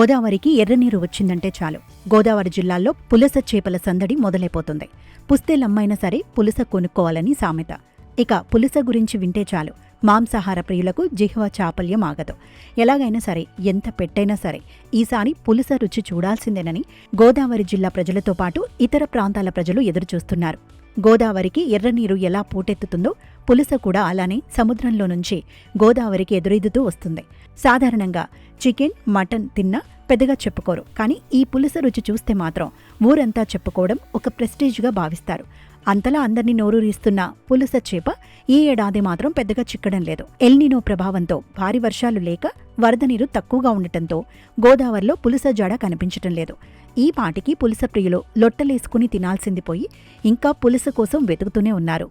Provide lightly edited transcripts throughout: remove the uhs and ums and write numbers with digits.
గోదావరికి ఎర్రనీరు వచ్చిందంటే చాలు గోదావరి జిల్లాల్లో పులస చేపల సందడి మొదలైపోతుంది. పుస్తేలమ్మైనా సరే పులస కొనుక్కోవాలని సామెత. ఇక పులస గురించి వింటే చాలు మాంసాహార ప్రియులకు జిహ్వ చాపల్యం ఆగదు. ఎలాగైనా సరే ఎంత పెట్టైనా సరే ఈసారి పులస రుచి చూడాల్సిందేనని గోదావరి జిల్లా ప్రజలతో పాటు ఇతర ప్రాంతాల ప్రజలు ఎదురుచూస్తున్నారు. గోదావరికి ఎర్రనీరు ఎలా పోటెత్తుతుందో పులస కూడా అలానే సముద్రంలో నుంచి గోదావరికి ఎదురెదుతూ వస్తుంది. సాధారణంగా చికెన్, మటన్ తిన్నా పెద్దగా చెప్పుకోరు, కానీ ఈ పులస రుచి చూస్తే మాత్రం ఊరంతా చెప్పుకోవడం ఒక ప్రెస్టీజ్గా భావిస్తారు. అంతలా అందర్నీ నోరూరిస్తున్న పులస చేప ఈ ఏడాది మాత్రం పెద్దగా చిక్కడం లేదు. ఎల్నినో ప్రభావంతో భారీ వర్షాలు లేక వరద నీరు తక్కువగా ఉండటంతో గోదావరిలో పులస జాడ కనిపించటం లేదు. ఈ పాటికి పులస ప్రియులు లొట్టలేసుకుని తినాల్సింది పోయి ఇంకా పులస కోసం వెతుకుతూనే ఉన్నారు.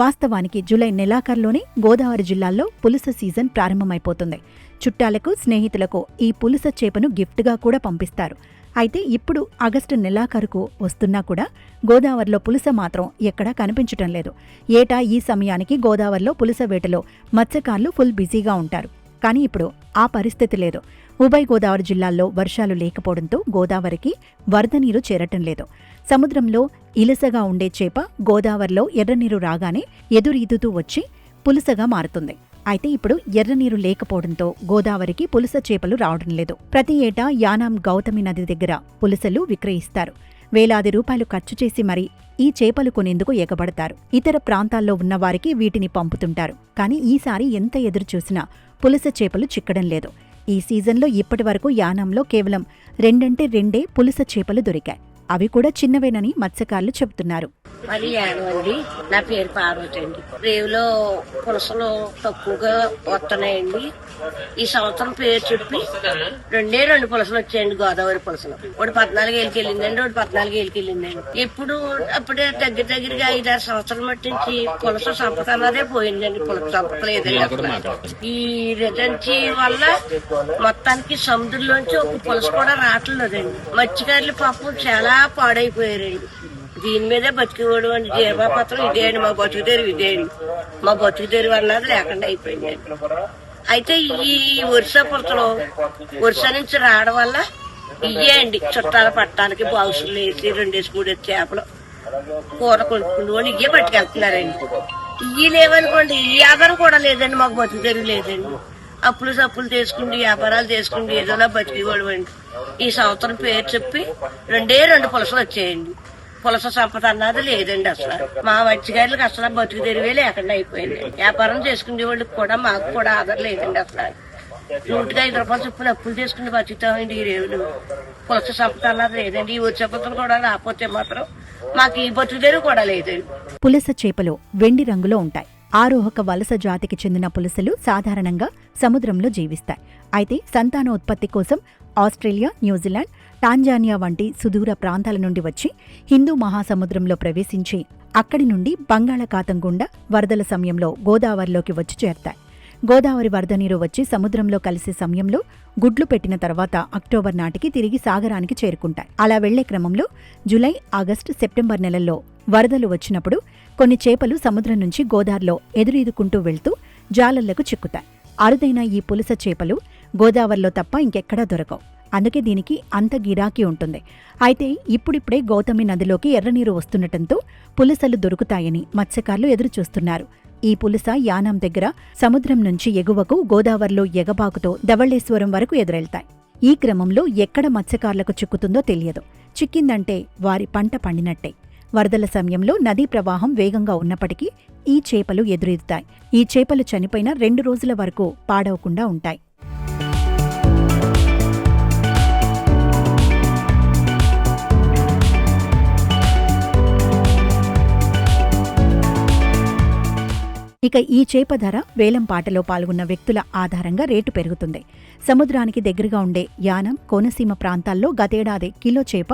వాస్తవానికి జూలై నెలాఖరులోనే గోదావరి జిల్లాల్లో పులస సీజన్ ప్రారంభమైపోతుంది. చుట్టాలకు, స్నేహితులకు ఈ పులస చేపను గిఫ్ట్గా కూడా పంపిస్తారు. అయితే ఇప్పుడు ఆగస్టు నెలాఖరుకు వస్తున్నా కూడా గోదావరిలో పులస మాత్రం ఎక్కడా కనిపించటం లేదు. ఏటా ఈ సమయానికి గోదావరిలో పులస వేటలో మత్స్యకారులు ఫుల్ బిజీగా ఉంటారు. కానీ ఇప్పుడు ఆ పరిస్థితి లేదు. ఉభయ గోదావరి జిల్లాల్లో వర్షాలు లేకపోవడంతో గోదావరికి వరద నీరు చేరటం లేదు. సముద్రంలో ఇలసగా ఉండే చేప గోదావరిలో ఎర్రనీరు రాగానే ఎదురీదుతూ వచ్చి పులసగా మారుతుంది. అయితే ఇప్పుడు ఎర్రనీరు లేకపోవడంతో గోదావరికి పులస చేపలు రావడం లేదు. ప్రతి ఏటా యానాం గౌతమి నది దగ్గర పులసలు విక్రయిస్తారు. వేలాది రూపాయలు ఖర్చు చేసి మరీ ఈ చేపలు కొనేందుకు ఎగబడతారు. ఇతర ప్రాంతాల్లో ఉన్నవారికి వీటిని పంపుతుంటారు. కానీ ఈసారి ఎంత ఎదురుచూసినా పులస చేపలు చిక్కడం లేదు. ఈ సీజన్లో ఇప్పటి వరకు యానంలో కేవలం 2 పులస చేపలు దొరికాయి. అవి కూడా చిన్నవేనని మత్స్యకారులు చెబుతున్నారు. మరి అండి, నా పేరు పార్వతి అండి. రేవులో పులసలు తక్కువగా వస్తున్నాయండి. ఈ సంవత్సరం పేరు చెప్పి 2 పులసలు వచ్చాయండి. గోదావరి పులసలు ఒకటి 14 ఏళ్ళకి వెళ్ళిందండి, ఒకటి 14 ఏళ్ళకి వెళ్ళిందండి. ఇప్పుడు అప్పుడే దగ్గరగా 5-6 సంవత్సరాల మట్టి నుంచి పులస సంపద అన్నదే పోయిందండి. పులస సంపద లేదండి అసలు. ఈ రిజెన్సీ వల్ల మొత్తానికి సముద్రంలోంచి ఒక పులస కూడా రావట్లేదండి. మత్స్యకారులు పాపం చాలా పాడైపోయారండి. దీని మీదే బతికివాడు అండి. జీవపత్రం ఇదే అండి, మా బతుకుదేరు ఇదే అండి. మా బతుకుదేరు అన్నది లేకుండా అయిపోయిందండి. అయితే ఈ వరుస పులసలు వరుస నుంచి రావడం వల్ల ఇవే అండి చుట్టాలు పట్టడానికి బాక్సులు వేసి 2-3 చేపలు కూర కొనుక్కుని ఇవే పట్టుకెళ్తున్నారండి. ఇవి లేవనుకోండి, ఈ ఆధారం కూడా లేదండి. మాకు బతుకుదేరు లేదండి. అప్పులు తీసుకుండి వ్యాపారాలు చేసుకుండి ఏదైనా బతికివాడు అండి. ఈ సంవత్సరం పేరు చెప్పి 2 పులసలు వచ్చాయండి. పులస సంపద అన్నది లేదండి అసలు. మా మత్స్యకారులకు అసలు బతుకు తెరివే లేకుండా అయిపోయింది. వ్యాపారం చేసుకునే వాళ్ళకి కూడా మాకు కూడా ఆధారం లేదండి అసలు. 105 రూపాయలు చొప్పున అప్పులు చేసుకుని బతుకుతామండి. ఈ రేవులు పులస సంపద అన్నది లేదండి. ఈ వచ్చే పులసలు కూడా రాకపోతే మాత్రం మాకు ఈ బతుకు తెరువు కూడా లేదండి. పులస చేపలు వెండి రంగులో ఉంటాయి. ఆరోహక వలస జాతికి చెందిన పులసలు సాధారణంగా సముద్రంలో జీవిస్తాయి. అయితే సంతానోత్పత్తి కోసం ఆస్ట్రేలియా, న్యూజిలాండ్, టాంజానియా వంటి సుదూర ప్రాంతాల నుండి వచ్చి హిందూ మహాసముద్రంలో ప్రవేశించి అక్కడి నుండి బంగాళాఖాతం గుండా వరదల సమయంలో గోదావరిలోకి వచ్చి చేరతాయి. గోదావరి వరద నీరు వచ్చి సముద్రంలో కలిసే సమయంలో గుడ్లు పెట్టిన తర్వాత అక్టోబర్ నాటికి తిరిగి సాగరానికి చేరుకుంటాయి. అలా వెళ్లే క్రమంలో జూలై, ఆగస్టు, సెప్టెంబర్ నెలల్లో వరదలు వచ్చినప్పుడు కొన్ని చేపలు సముద్రం నుంచి గోదావరిలో ఎదురీదుకుంటూ వెళ్తూ జాలర్లకు చిక్కుతాయి. అరుదైన ఈ పులస చేపలు గోదావరిలో తప్ప ఇంకెక్కడా దొరకవు. అందుకే దీనికి అంత గిరాకీ ఉంటుంది. అయితే ఇప్పుడిప్పుడే గౌతమి నదిలోకి ఎర్రనీరు వస్తుండటంతో పులసలు దొరుకుతాయని మత్స్యకారులు ఎదురుచూస్తున్నారు. ఈ పులస యానాం దగ్గర సముద్రం నుంచి ఎగువకు గోదావరిలో ఎగబాకుతో ధవళేశ్వరం వరకు ఎదురెళ్తాయి. ఈ క్రమంలో ఎక్కడ మత్స్యకారులకు చిక్కుతుందో తెలియదు. చిక్కిందంటే వారి పంట పండినట్టే. వరదల సమయంలో నదీ ప్రవాహం వేగంగా ఉన్నప్పటికీ ఈ చేపలు ఎదురెదుతాయి. ఈ చేపలు చనిపోయిన 2 రోజుల వరకు పాడవకుండా ఉంటాయి. ఇక ఈ చేప ధర వేలంపాటలో పాల్గొన్న వ్యక్తుల ఆధారంగా రేటు పెరుగుతుంది. సముద్రానికి దగ్గరగా ఉండే యానం, కోనసీమ ప్రాంతాల్లో గతేడాది కిలో చేప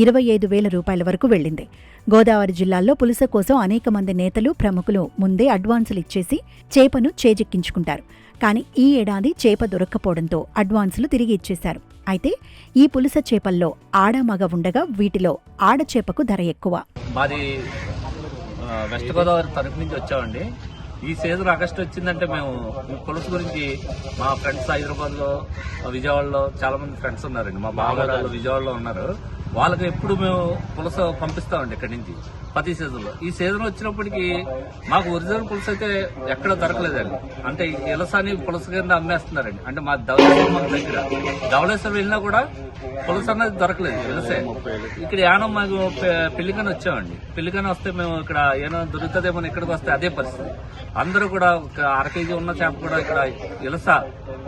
25,000 రూపాయల వరకు వెళ్లింది. గోదావరి జిల్లాల్లో పులస కోసం అనేక మంది నేతలు, ప్రముఖులు ముందే అడ్వాన్సులు ఇచ్చేసి చేపను చేజిక్కించుకుంటారు. కానీ ఈ ఏడాది చేప దొరక్కపోవడంతో అడ్వాన్సులు తిరిగి ఇచ్చేశారు. అయితే ఈ పులస చేపల్లో ఆడ మగ ఉండగా వీటిలో ఆడ చేపకు ధర ఎక్కువ. మాది వెస్ట్ గోదావరి తరఫు నుంచి వచ్చామండి. ఈ సీజన్ ఆగస్టు వచ్చిందంటే మేము ఈ పులుసు గురించి మా ఫ్రెండ్స్ హైదరాబాద్లో, విజయవాడలో చాలా మంది ఫ్రెండ్స్ ఉన్నారండి. మా బావగారు విజయవాడలో ఉన్నారు. వాళ్ళకి ఎప్పుడు మేము పులస పంపిస్తామండి ఇక్కడి నుంచి ప్రతి సీజన్లో. ఈ సీజన్ వచ్చినప్పటికీ మాకు ఒరిజినల్ పులుసు అయితే ఎక్కడ దొరకలేదండి. అంటే ఇలసాని పులుసు కింద అమ్మేస్తున్నారండి. అంటే మా ధవళేశ్వరం దగ్గర ధవళేశ్వరం వెళ్ళినా కూడా పులుసు అన్నది దొరకలేదు, ఇలసే. ఇక్కడ యానం మాకు పెళ్లికని వచ్చామండి. పెళ్లికని వస్తే మేము ఇక్కడ ఏమైనా దొరుకుతుందేమో ఇక్కడికి వస్తే అదే పరిస్థితి. అందరూ కూడా ఒక 1/2 కేజీ ఉన్న చేప కూడా ఇక్కడ ఇలస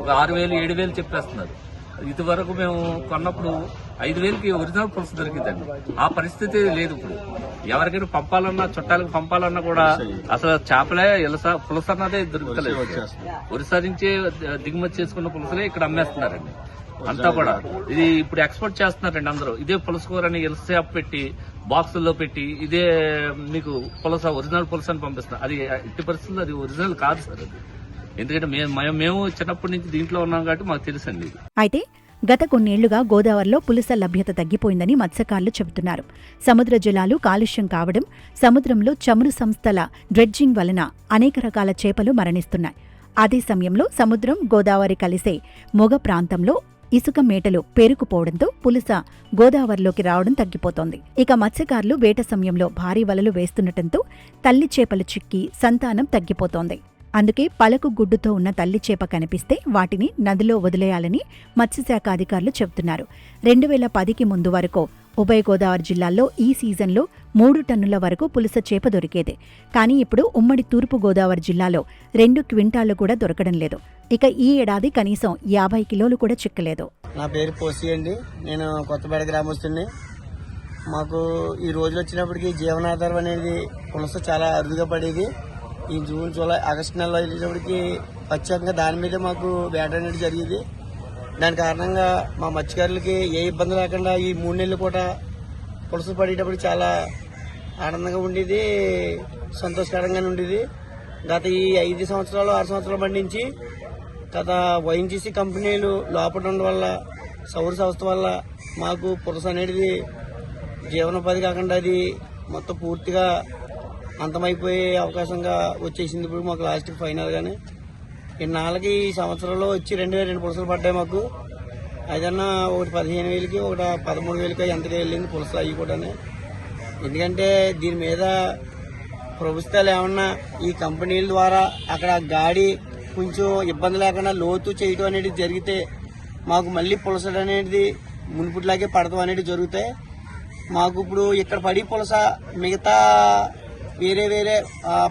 ఒక 6,000 7,000 చెప్పేస్తున్నారు. ఇది వరకు మేము కొన్నప్పుడు 5,000కి ఒరిజినల్ పులుసు దొరికిందండి. ఆ పరిస్థితి లేదు ఇప్పుడు. ఎవరికైనా పంపాలన్నా, చుట్టాలకు పంపాలన్నా కూడా అసలు చేపలే ఇలస పులుసు అన్నదే దొరుకుతలేదు. ఒరిస్సా నుంచే దిగుమతి చేసుకున్న పులుసులే ఇక్కడ అమ్మేస్తున్నారండి అంతా కూడా. ఇది ఇప్పుడు ఎక్స్పోర్ట్ చేస్తున్నారండి అందరూ. ఇదే పులుసు కూర అని ఇలస చేప పెట్టి బాక్సుల్లో పెట్టి ఇదే మీకు పులస ఒరిజినల్ పులుసు అని పంపిస్తున్నారు. అది ఎట్టి పరిస్థితుల్లో అది ఒరిజినల్ కాదు సార్. అది ఎందుకంటే మేము చిన్నప్పటి నుంచి దీంట్లో ఉన్నాం కాబట్టి మాకు తెలుసండి. అయితే గత కొన్నేళ్లుగా గోదావరిలో పులస లభ్యత తగ్గిపోయిందని మత్స్యకారులు చెబుతున్నారు. సముద్ర జలాలు కాలుష్యం కావడం, సముద్రంలో చమురు సంస్థల డ్రెడ్జింగ్ వలన అనేక రకాల చేపలు మరణిస్తున్నాయి. అదే సమయంలో సముద్రం, గోదావరి కలిసే మొగ ప్రాంతంలో ఇసుక మేటలు పేరుకుపోవడంతో పులస గోదావరిలోకి రావడం తగ్గిపోతోంది. ఇక మత్స్యకారులు వేట సమయంలో భారీ వలలు వేస్తుండటంతో తల్లి చేపలు చిక్కి సంతానం తగ్గిపోతోంది. అందుకే పలకు గుడ్డుతో ఉన్న తల్లి చేప కనిపిస్తే వాటిని నదిలో వదిలేయాలని మత్స్యశాఖ అధికారులు చెబుతున్నారు. 2010కి ముందు వరకు ఉభయ గోదావరి జిల్లాల్లో ఈ సీజన్లో 3 టన్నుల వరకు పులస చేప దొరికేది. కానీ ఇప్పుడు ఉమ్మడి తూర్పు గోదావరి జిల్లాలో 2 క్వింటాళ్లు కూడా దొరకడం లేదు. ఇక ఈ ఏడాది కనీసం 50 కిలోలు కూడా చిక్కలేదు. నా పేరు పోసి అండి. నేను కొత్తపేట గ్రామస్తుని. మాకు ఈ రోజులు వచ్చినప్పటికీ జీవనాధారం అనేది పులస చాలా అరుదుగా పడేది. ఈ జూన్, జూలై, ఆగస్టు నెలలో వెళ్ళేటప్పటికి ప్రత్యేకంగా దాని మీదే మాకు వేట అనేది జరిగేది. దాని కారణంగా మా మత్స్యకారులకి ఏ ఇబ్బంది లేకుండా ఈ 3 నెలలు కూడా పులస పడేటప్పుడు చాలా ఆనందంగా ఉండేది, సంతోషకరంగానే ఉండేది. గత ఈ 5 సంవత్సరాలు 6 సంవత్సరాల బండి నుంచి గత ONGC కంపెనీలు లోపల ఉండడం వల్ల, సౌర సంస్థ వల్ల మాకు పులస అనేది జీవనోపాధి కాకుండా అది మొత్తం పూర్తిగా అంతమైపోయే అవకాశంగా వచ్చేసింది. ఇప్పుడు మాకు లాస్ట్ ఫైనల్ గానే ఇన్నాళ్ళకి ఈ సంవత్సరంలో వచ్చి 2,002 పులసలు పడ్డాయి మాకు. అదన్నా ఒకటి 15,000కి, ఒకటి 13,000కి ఎంతగా వెళ్ళింది పులసలు అవి కూడా. ఎందుకంటే దీని మీద ప్రభుత్వాలు ఏమన్నా ఈ కంపెనీల ద్వారా అక్కడ గాడి కొంచెం ఇబ్బంది లేకుండా లోతు చేయటం అనేది జరిగితే మాకు మళ్ళీ పులసలు అనేది మునుపుట్లాగే పడటం అనేది జరుగుతాయి. మాకు ఇప్పుడు ఇక్కడ పడి పులస మిగతా వేరే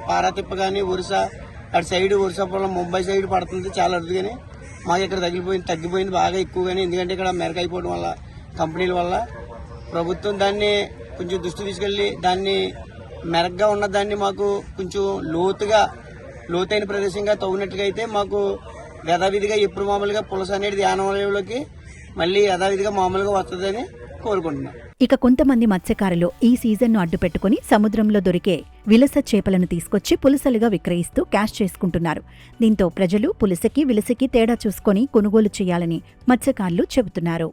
పారాతిప్ప కానీ ఒరిస్సా అటు సైడ్, ఒరిస్సా పొలం ముంబై సైడ్ పడుతుంది చాలా అరుదుగానే. మాకు ఇక్కడ తగ్గిపోయింది బాగా ఎక్కువగానే. ఎందుకంటే ఇక్కడ మెరక అయిపోవడం వల్ల, కంపెనీల వల్ల ప్రభుత్వం దాన్ని కొంచెం దృష్టి తీసుకెళ్లి దాన్ని మెరగ్గా ఉన్న దాన్ని మాకు కొంచెం లోతైన ప్రదేశంగా తవ్వినట్టుగా అయితే మాకు యథావిధిగా ఎప్పుడు మామూలుగా పులస అనేది ధ్యానంలోకి మళ్ళీ యథావిధిగా మామూలుగా వస్తుందని కోరుకుంటున్నాం. ఇక కొంతమంది మత్స్యకారులు ఈ సీజన్ను అడ్డుపెట్టుకుని సముద్రంలో దొరికే విలస చేపలను తీసుకొచ్చి పులసలుగా విక్రయిస్తూ క్యాష్ చేసుకుంటున్నారు. దీంతో ప్రజలు పులసకి, విలసకి తేడా చూసుకొని కొనుగోలు చేయాలని మత్స్యకారులు చెబుతున్నారు.